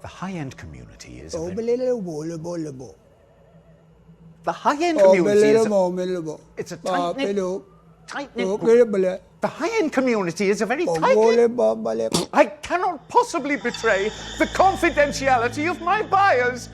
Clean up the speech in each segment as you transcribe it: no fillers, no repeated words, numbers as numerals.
The high-end community is The high-end community is it's a tight-knit the high-end community is a very tight-knit. I cannot possibly betray the confidentiality of my buyers.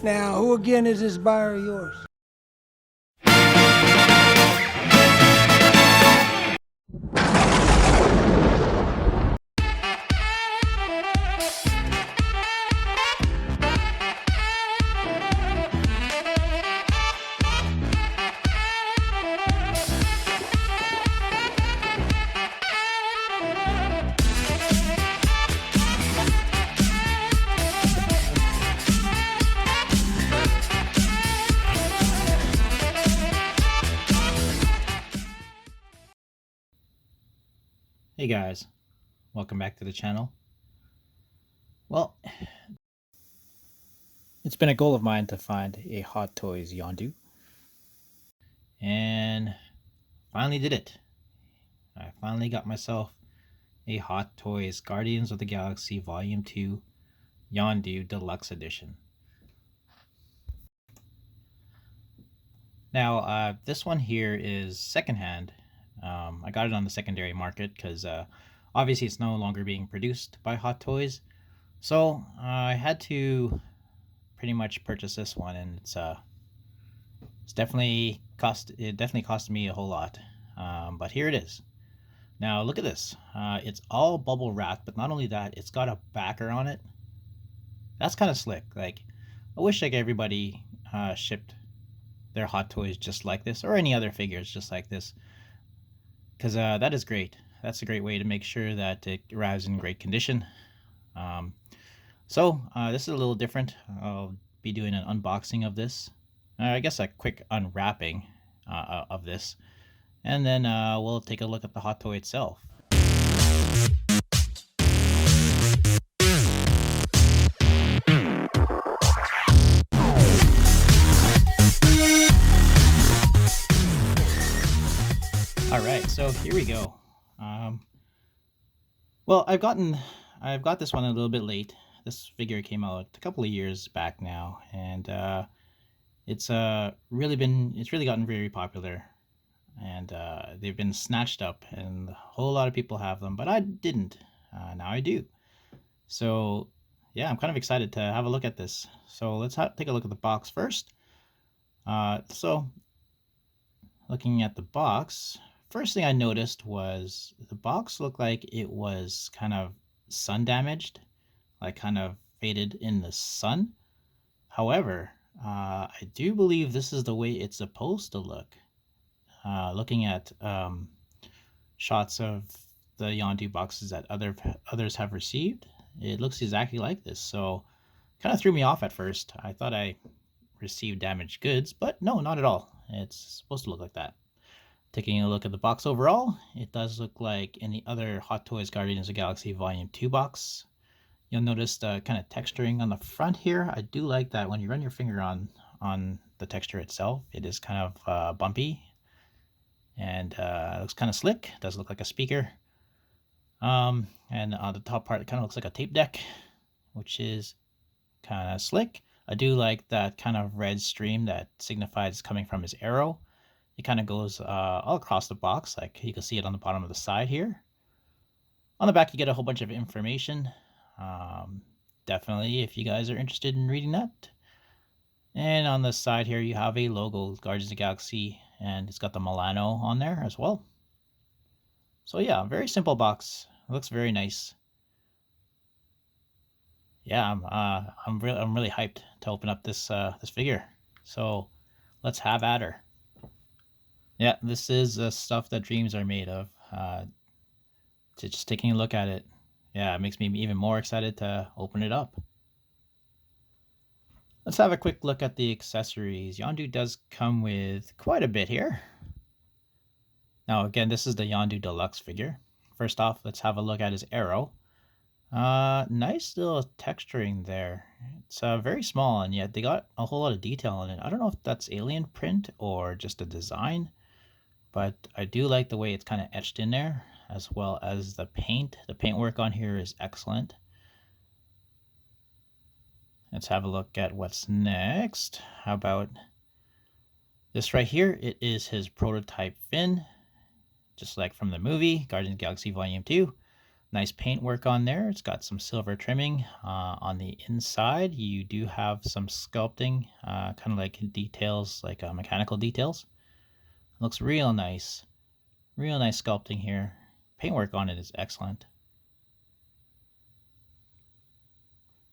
Now, who again is this buyer of yours? Hey guys, welcome back to the channel. Well, it's been a goal of mine to find a Hot Toys Yondu, and finally did it. I finally got myself a Hot Toys Guardians of the Galaxy Volume 2 Yondu Deluxe Edition. Now, this one here is secondhand. I got it on the secondary market because obviously it's no longer being produced by Hot Toys, so I had to pretty much purchase this one, and it's definitely cost me a whole lot, but here it is. Now look at this. It's all bubble wrapped, but not only that, it's got a backer on it. That's kind of slick. Like, I wish like everybody shipped their Hot Toys just like this, or any other figures just like this, because that is great. That's a great way to make sure that it arrives in great condition. So this is a little different. I'll be doing an unboxing of this. I guess a quick unwrapping of this, and then we'll take a look at the Hot Toy itself. Alright, so here we go. Well, I've got this one a little bit late. This figure came out a couple of years back now, and it's really gotten very popular, and they've been snatched up, and a whole lot of people have them, but I didn't. Now I do. So yeah, I'm kind of excited to have a look at this. So let's take a look at the box first. So looking at the box, first thing I noticed was the box looked like it was kind of sun damaged, like kind of faded in the sun. However, I do believe this is the way it's supposed to look. Looking at shots of the Yondu boxes that others have received, it looks exactly like this. So kind of threw me off at first. I thought I received damaged goods, but no, not at all. It's supposed to look like that. Taking a look at the box overall, it does look like any other Hot Toys Guardians of the Galaxy Volume 2 box. You'll notice the kind of texturing on the front here. I do like that when you run your finger on the texture itself, it is kind of bumpy, and it looks kind of slick. It does look like a speaker. And on the top part, it kind of looks like a tape deck, which is kind of slick. I do like that kind of red stream that signifies coming from his arrow. It kind of goes all across the box, like you can see it on the bottom of the side here. On the back, you get a whole bunch of information. Definitely, if you guys are interested in reading that. And on the side here, you have a logo, Guardians of the Galaxy, and it's got the Milano on there as well. So yeah, very simple box. It looks very nice. Yeah, I'm really hyped to open up this this figure. So let's have at her. Yeah, this is the stuff that dreams are made of. Just taking a look at it, yeah, it makes me even more excited to open it up. Let's have a quick look at the accessories. Yondu does come with quite a bit here. Now again, this is the Yondu Deluxe figure. First off, let's have a look at his arrow. Nice little texturing there. It's very small, and yet they got a whole lot of detail in it. I don't know if that's alien print or just a design, but I do like the way it's kind of etched in there, as well as the paint. The paint work on here is excellent. Let's have a look at what's next. How about this right here? It is his prototype fin, just like from the movie Guardians of the Galaxy Volume 2. Nice paint work on there. It's got some silver trimming on the inside. You do have some sculpting, kind of like details, like mechanical details. Looks real nice. Real nice sculpting here. Paintwork on it is excellent.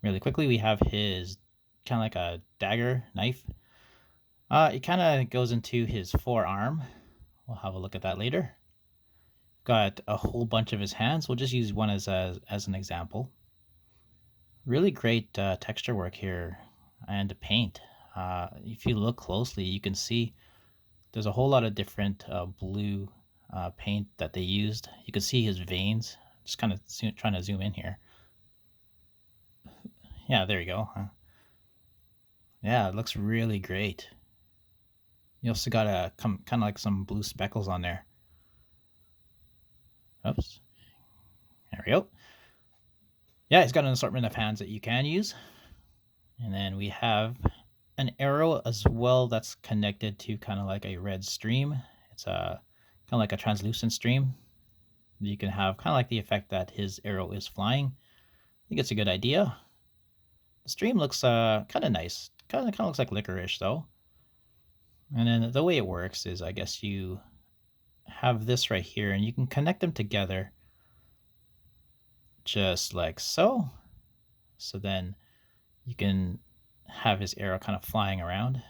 Really quickly, we have his kind of like a dagger knife. It kind of goes into his forearm. We'll have a look at that later. Got a whole bunch of his hands. We'll just use one as an example. Really great texture work here and paint. If you look closely, you can see there's a whole lot of different blue paint that they used. You can see his veins. Just kind of trying to zoom in here. Yeah, there you go. Yeah, it looks really great. You also got a kind of like some blue speckles on there. Oops. There we go. Yeah, it's got an assortment of hands that you can use. And then we have an arrow as well that's connected to kind of like a red stream. It's kind of like a translucent stream. You can have kind of like the effect that his arrow is flying. I think it's a good idea. The stream looks kind of nice. Kind of looks like licorice though. And then the way it works is, I guess you have this right here and you can connect them together just like so. So then you can have his arrow kind of flying around.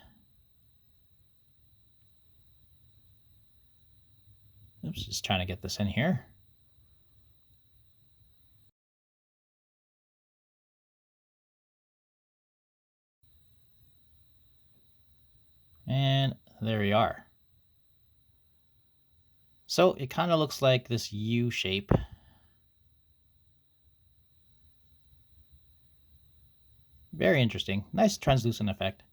Oops, just trying to get this in here. And there we are. So it kind of looks like this U shape. Very interesting. Nice translucent effect.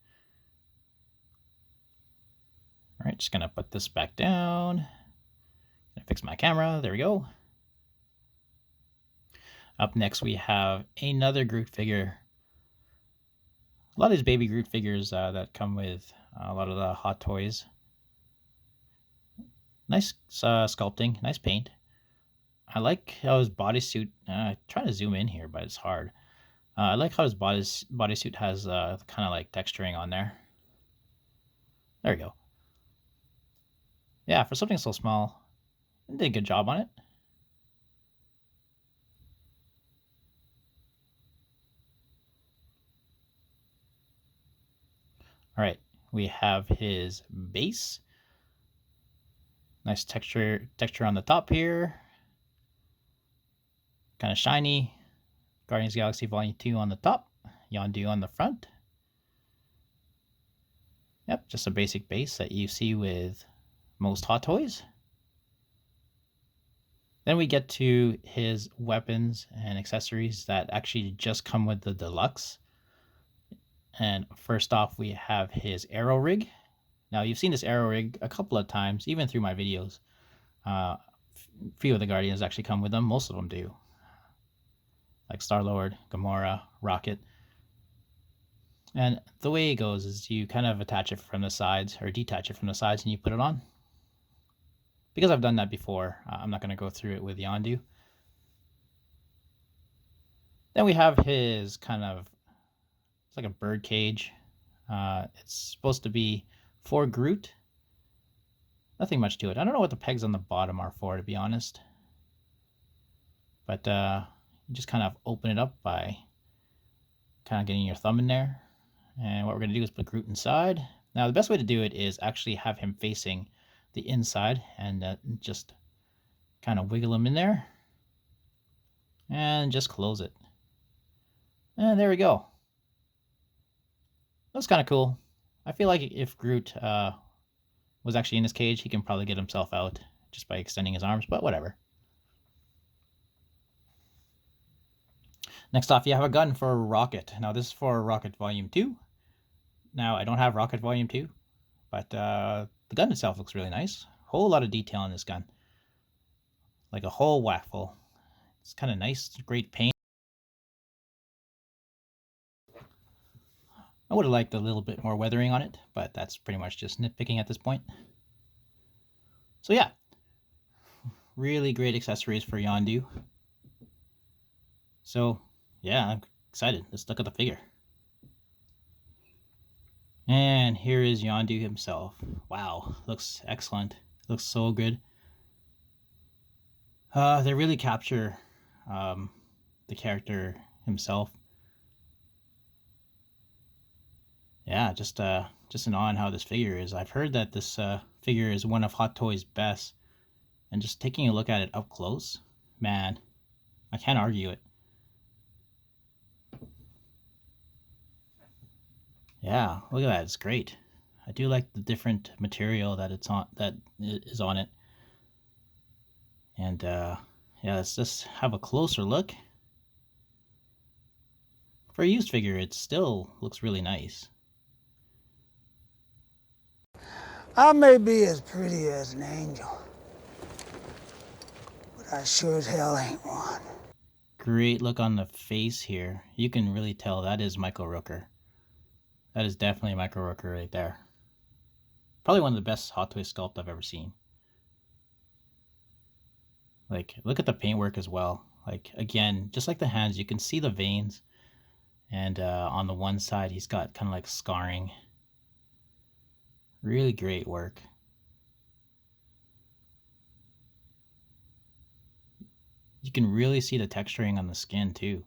All right, just gonna put this back down. Gonna fix my camera. There we go. Up next, we have another Groot figure. A lot of these baby Groot figures that come with a lot of the Hot Toys. Nice sculpting, nice paint. I like how his bodysuit, trying to zoom in here, but it's hard. I like how his bodysuit has kind of like texturing on there. There we go. Yeah, for something so small, they did a good job on it. All right, we have his base. Nice texture on the top here. Kind of shiny. Guardians of the Galaxy Volume 2 on the top. Yondu on the front. Yep, just a basic base that you see with most Hot Toys. Then we get to his weapons and accessories that actually just come with the Deluxe. And first off, we have his arrow rig. Now, you've seen this arrow rig a couple of times, even through my videos. Few of the Guardians actually come with them. Most of them do. Like Star-Lord, Gamora, Rocket. And the way it goes is you kind of attach it from the sides, or detach it from the sides, and you put it on. Because I've done that before, I'm not going to go through it with Yondu. Then we have his kind of, it's like a bird cage. It's supposed to be for Groot. Nothing much to it. I don't know what the pegs on the bottom are for, to be honest. But you just kind of open it up by kind of getting your thumb in there. And what we're going to do is put Groot inside. Now, the best way to do it is actually have him facing the inside and just kind of wiggle him in there. And just close it. And there we go. That's kind of cool. I feel like if Groot was actually in his cage, he can probably get himself out just by extending his arms, but whatever. Next off, you have a gun for Rocket. Now this is for Rocket Volume 2. Now I don't have Rocket Volume 2, but the gun itself looks really nice. Whole lot of detail on this gun. Like a whole whack full. It's kind of nice, great paint. I would have liked a little bit more weathering on it, but that's pretty much just nitpicking at this point. So yeah, really great accessories for Yondu. So yeah, I'm excited. Let's look at the figure. And here is Yondu himself. Wow, looks excellent. Looks so good. They really capture the character himself. Yeah, just in awe on how this figure is. I've heard that this figure is one of Hot Toys' best, and just taking a look at it up close, man, I can't argue it. Yeah, look at that, it's great. I do like the different material that is on it. And yeah, let's just have a closer look. For a used figure, it still looks really nice. I may be as pretty as an angel, but I sure as hell ain't one. Great look on the face here. You can really tell that is Michael Rooker. That is definitely Michael Rooker right there. Probably one of the best Hot Toys sculpt I've ever seen. Like, look at the paintwork as well. Like, again, just like the hands, you can see the veins. And on the one side, he's got kind of like scarring. Really great work. You can really see the texturing on the skin too.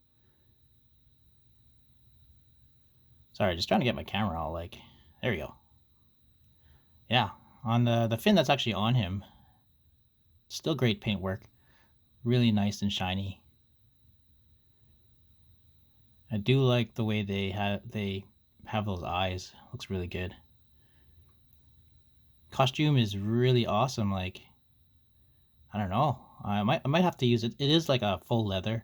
Sorry, just trying to get my camera all like, there we go. Yeah, on the fin that's actually on him, still great paintwork. Really nice and shiny. I do like the way they have those eyes. Looks really good. Costume is really awesome. Like, I don't know. I might have to use it. It is like a full leather.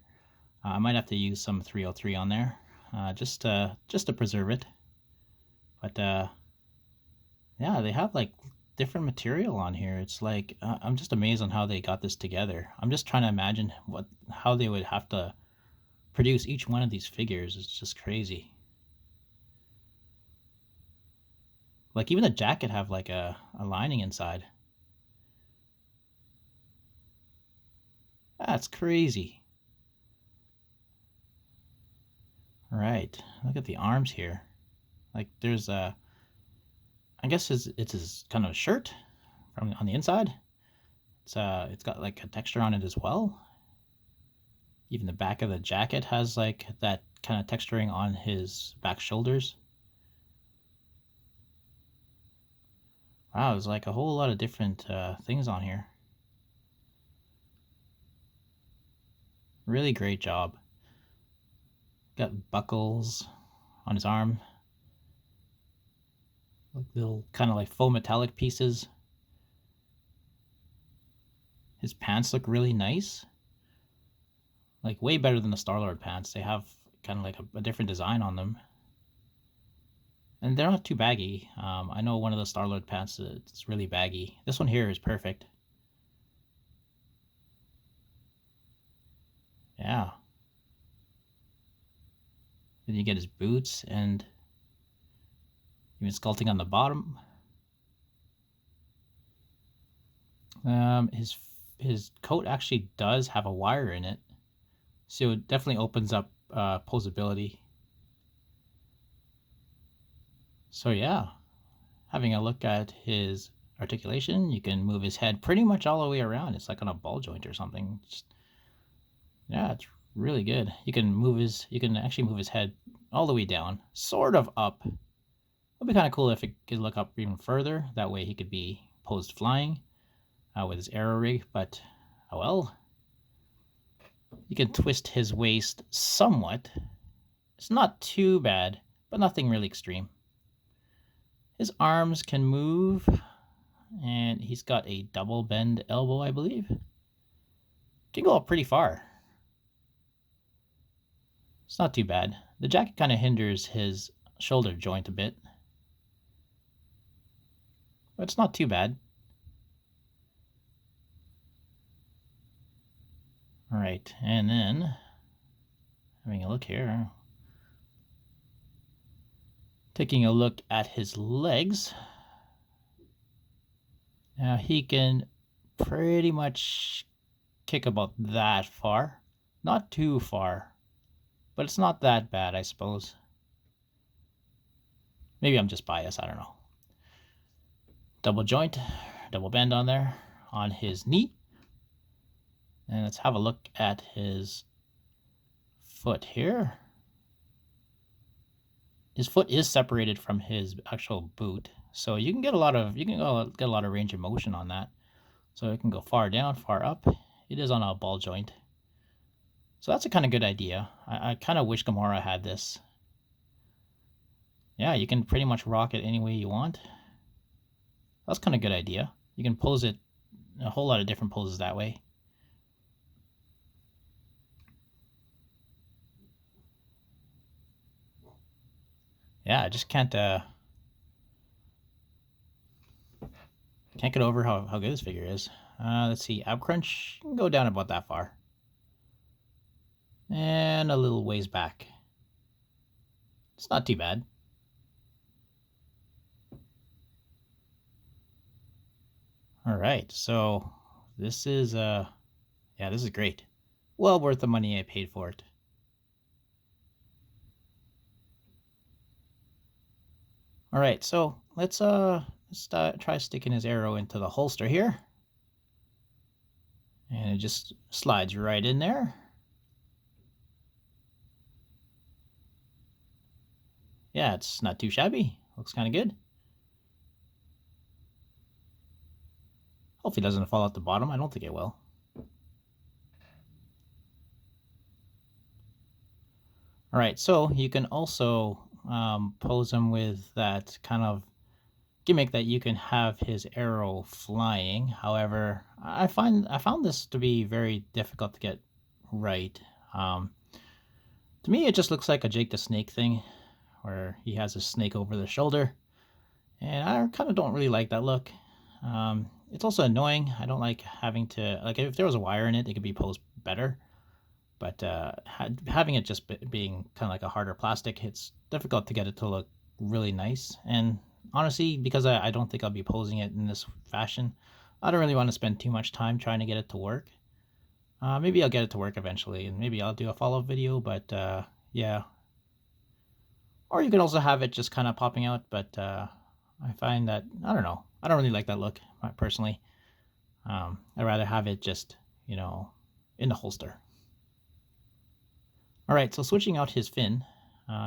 I might have to use some 303 on there, just to preserve it. But yeah, they have like different material on here. It's like I'm just amazed on how they got this together. I'm just trying to imagine how they would have to produce each one of these figures. It's just crazy. Like even the jacket have like a lining inside. That's crazy. All right, look at the arms here. Like there's I guess it's his kind of shirt from on the inside. It's got like a texture on it as well. Even the back of the jacket has like that kind of texturing on his back shoulders. Wow, there's like a whole lot of different things on here. Really great job. Got buckles on his arm. Like little kind of like faux metallic pieces. His pants look really nice. Like way better than the Star-Lord pants. They have kind of like a different design on them. And they're not too baggy. I know one of the Star-Lord pants it's really baggy. This one here is perfect. Yeah. Then you get his boots and even sculpting on the bottom. His coat actually does have a wire in it, so it definitely opens up posability. So yeah, having a look at his articulation, you can move his head pretty much all the way around. It's like on a ball joint or something. Yeah, it's really good. You can actually move his head all the way down, sort of up. It'd be kind of cool if it could look up even further. That way he could be posed flying with his aero rig, but oh well. You can twist his waist somewhat. It's not too bad, but nothing really extreme. His arms can move, and he's got a double bend elbow, I believe. Can go up pretty far. It's not too bad. The jacket kind of hinders his shoulder joint a bit, but it's not too bad. All right, and then having a look here, taking a look at his legs. Now he can pretty much kick about that far, not too far, but it's not that bad, I suppose. Maybe I'm just biased, I don't know. Double joint, double bend on there, on his knee. And let's have a look at his foot here. His foot is separated from his actual boot, so you can get a lot of range of motion on that. So it can go far down, far up. It is on a ball joint, so that's a kind of good idea. I kind of wish Gamora had this. Yeah, you can pretty much rock it any way you want. That's kind of a good idea. You can pose it a whole lot of different poses that way. Yeah, I just can't get over how good this figure is. Let's see, ab crunch, can go down about that far. And a little ways back. It's not too bad. All right, so this is yeah, this is great. Well worth the money I paid for it. All right, so let's try sticking his arrow into the holster here. And it just slides right in there. Yeah, it's not too shabby. Looks kind of good. Hopefully it doesn't fall out the bottom. I don't think it will. All right, so you can also pose him with that kind of gimmick that you can have his arrow flying. However, I found this to be very difficult to get right. To me, it just looks like a Jake the Snake thing, where he has a snake over the shoulder, and I kind of don't really like that look. It's also annoying. I don't like having to, like, if there was a wire in it, it could be posed better. But having it just being kind of like a harder plastic, it's difficult to get it to look really nice. And honestly, because I don't think I'll be posing it in this fashion, I don't really want to spend too much time trying to get it to work. Maybe I'll get it to work eventually, and maybe I'll do a follow-up video, but yeah. Or you can also have it just kind of popping out, but I find that, I don't know, I don't really like that look, personally. I'd rather have it just, in the holster. All right, so switching out his fin,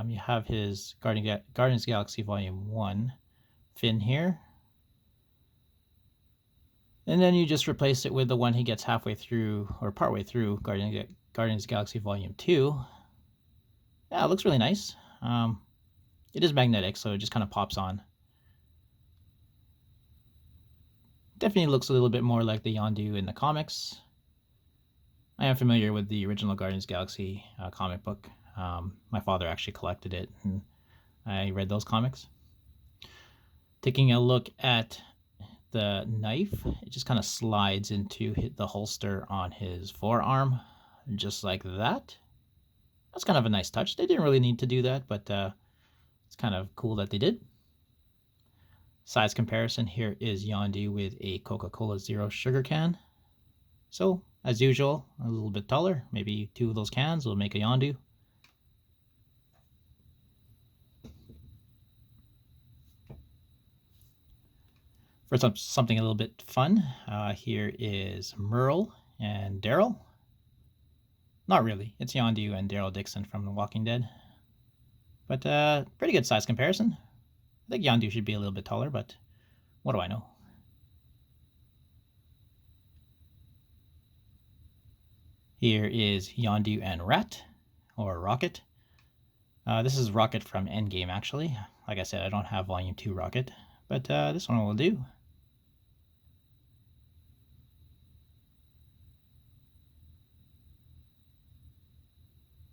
you have his Guardians Galaxy Volume 1 fin here. And then you just replace it with the one he gets halfway through, or partway through, Guardians Galaxy Volume 2. Yeah, it looks really nice. It is magnetic, so it just kind of pops on. Definitely looks a little bit more like the Yondu in the comics. I am familiar with the original Guardians Galaxy comic book. My father actually collected it, and I read those comics. Taking a look at the knife, it just kind of slides into the holster on his forearm, just like that. That's kind of a nice touch. They didn't really need to do that, but it's kind of cool that they did. Size comparison, here is Yondu with a Coca-Cola Zero sugar can. So, as usual, a little bit taller. Maybe 2 of those cans will make a Yondu. For something a little bit fun, here is Merle and Daryl. Not really. It's Yondu and Daryl Dixon from The Walking Dead. But pretty good size comparison. I think Yondu should be a little bit taller, but what do I know? Here is Yondu and Rat, or Rocket. This is Rocket from Endgame, actually. Like I said, I don't have Volume 2 Rocket, but this one will do.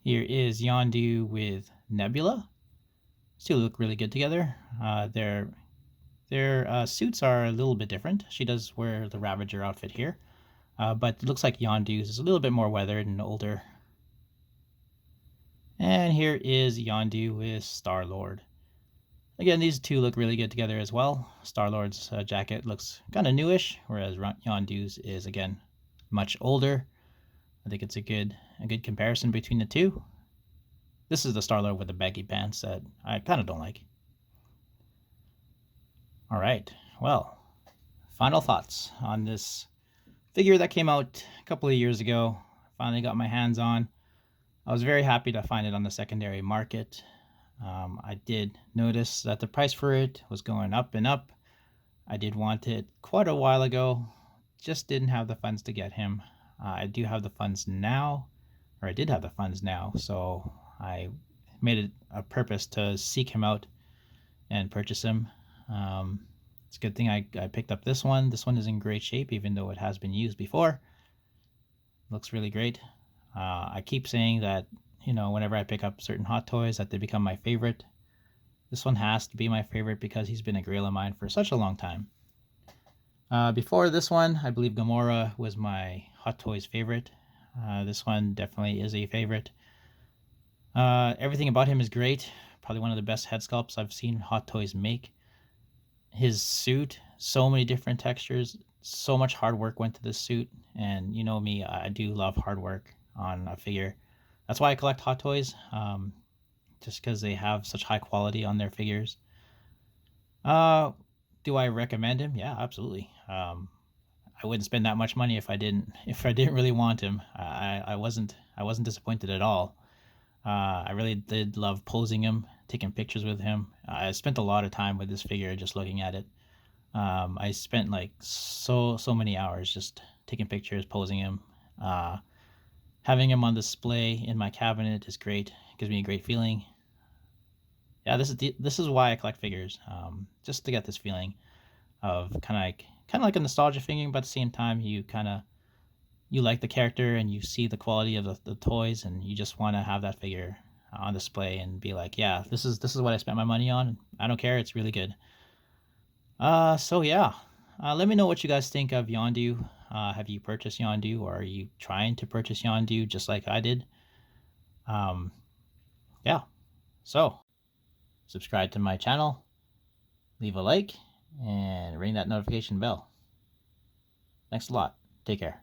Here is Yondu with Nebula. These two look really good together. Their suits are a little bit different. She does wear the Ravager outfit here, but it looks like Yondu's is a little bit more weathered and older. And here is Yondu with Star-Lord. Again, these two look really good together as well. Star-Lord's jacket looks kind of newish, whereas Yondu's is, again, much older. I think it's a good comparison between the two. This is the Star-Lord with the baggy pants that I kind of don't like. All right, well, final thoughts on this figure that came out a couple of years ago. Finally got my hands on. I was very happy to find it on the secondary market. I did notice that the price for it was going up and up. I did want it quite a while ago, just didn't have the funds to get him. I do have the funds now, or I did have the funds now, so I made it a purpose to seek him out and purchase him. It's a good thing I picked up this one. This one is in great shape, even though it has been used before. Looks really great. I keep saying that, you know, whenever I pick up certain Hot Toys, that they become my favorite. This one has to be my favorite because he's been a grail of mine for such a long time. Before this one, I believe Gamora was my Hot Toys favorite. This one definitely is a favorite. Everything about him is great. Probably one of the best head sculpts I've seen Hot Toys make. His suit, so many different textures, so much hard work went to this suit. And you know me, I do love hard work on a figure. That's why I collect Hot Toys, just because they have such high quality on their figures. Do I recommend him? Yeah, absolutely. I wouldn't spend that much money if I didn't really want him. I wasn't disappointed at all. I really did love posing him, taking pictures with him. I spent a lot of time with this figure just looking at it. I spent like so many hours just taking pictures, posing him. Having him on display in my cabinet is great. It gives me a great feeling. Yeah, this is why I collect figures. Just to get this feeling of kind of like a nostalgia figure, but at the same time you like the character and you see the quality of the toys, and you just want to have that figure on display and be like, yeah, this is what I spent my money on. I don't care, it's really good. So yeah, let me know what you guys think of Yondu. Have you purchased Yondu, or are you trying to purchase Yondu just like I did? Yeah, so subscribe to my channel, leave a like, and ring that notification bell. Thanks a lot. Take care.